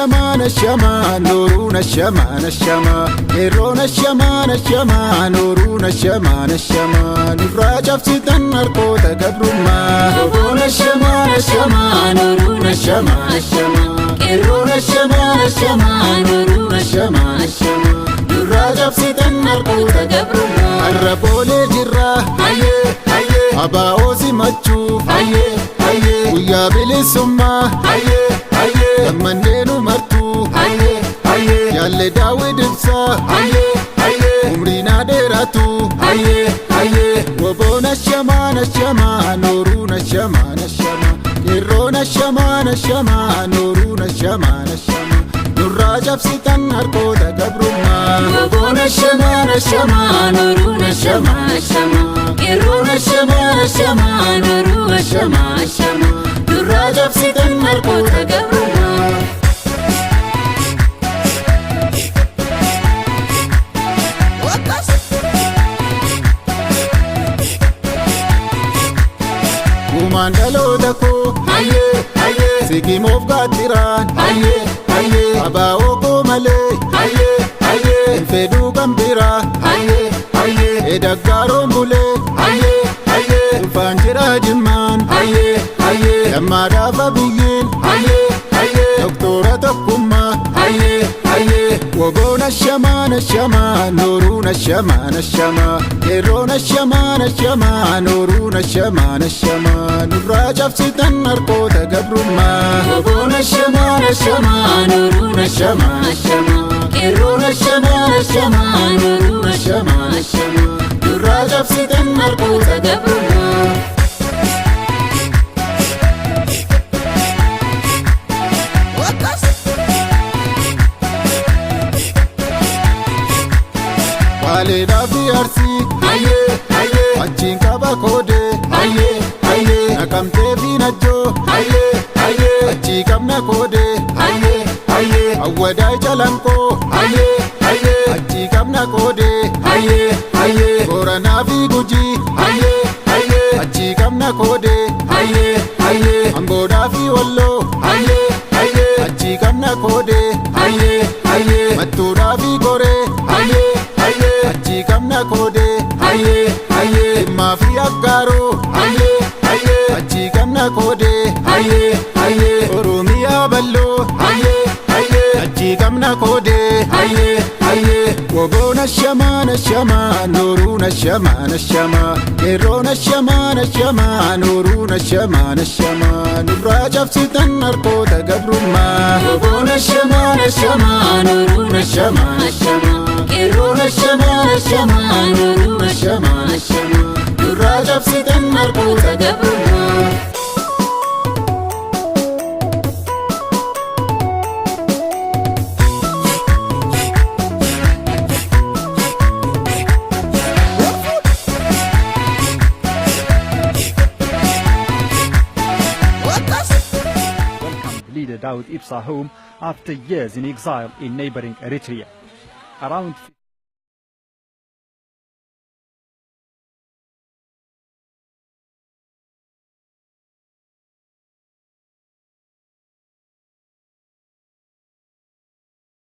nashama nashama noru nashama nashama ero nashama nashama noru nashama nashama nurra jabsitan harkoota gabrummaa Obbo nashama nashama noru nashama nashama ero nashama nashama noru nashama nashama nurra jabsitan harkoota gabrummaa arraboolee jirra Haye haye abaa'oo simachuuf haye haye guyyaa bilisummaa haye haye gammanneenu martuu haye haye yaalle daawwid ibsaa haye haye umriinaa dheeratu haye haye Obbo nashama nashama noru nashama nashama ero nashama nashama noru nashama nashama nurra jabsitan harkoota gabrummaa Obbo nashama nashama noru nashama nashama ero nashama nashama noru nashama nashama nurra jabsitan harkoota gabrummaa Gumaan dhaloota koo haye haye sikimoof gaattiraan haye haye abaa'oo koo malee haye haye fedhuu kan biraa haye haye edaggaaroon bulee haye haye dhufaan jira jimmaan haye haye yammaadhaaf abiyyiin haye haye doktora tokkummaa haye haye Obbo nashama nashama noru nashama nashama ero nashama nashama noru nashama nashama nurra jabsitan harkoota gabrummaa Obbo nashama nashama noru nashama nashama ero nashama nashama noru nashama nashama nurra jabsitan harkoota gabrummaa Baaleedhaa fi arsii haye haye achiin qaba koodee haye haye naqamtee fi najjoo haye haye achii qabna koodee haye haye awwadaay calanqoo haye haye achii qabna koodee haye haye booranaa fi gujii haye haye achii qabna koodee haye haye amboodhaa fi walloo haye haye achii qabna koodee haye haye mattuudhaa fi goree haye haye achii qabna koodee haye haye dhimmaa fi aggaaroo haye haye achii qabna koodee haye haye oromiyaa balloo haye haye achii qabna koodee haye haye Obbo nashama nashama noru nashama nashama ero nashama nashama noru nashama nashama nurra jabsitan harkoota gabrummaa Obbo nashama nashama noru nashama nashama ero nashama nashama noru nashama nashama nurra jabsitan harkoota gabrummaa Leader Dawood Ibsa home after years in exile in neighboring Eritrea. Around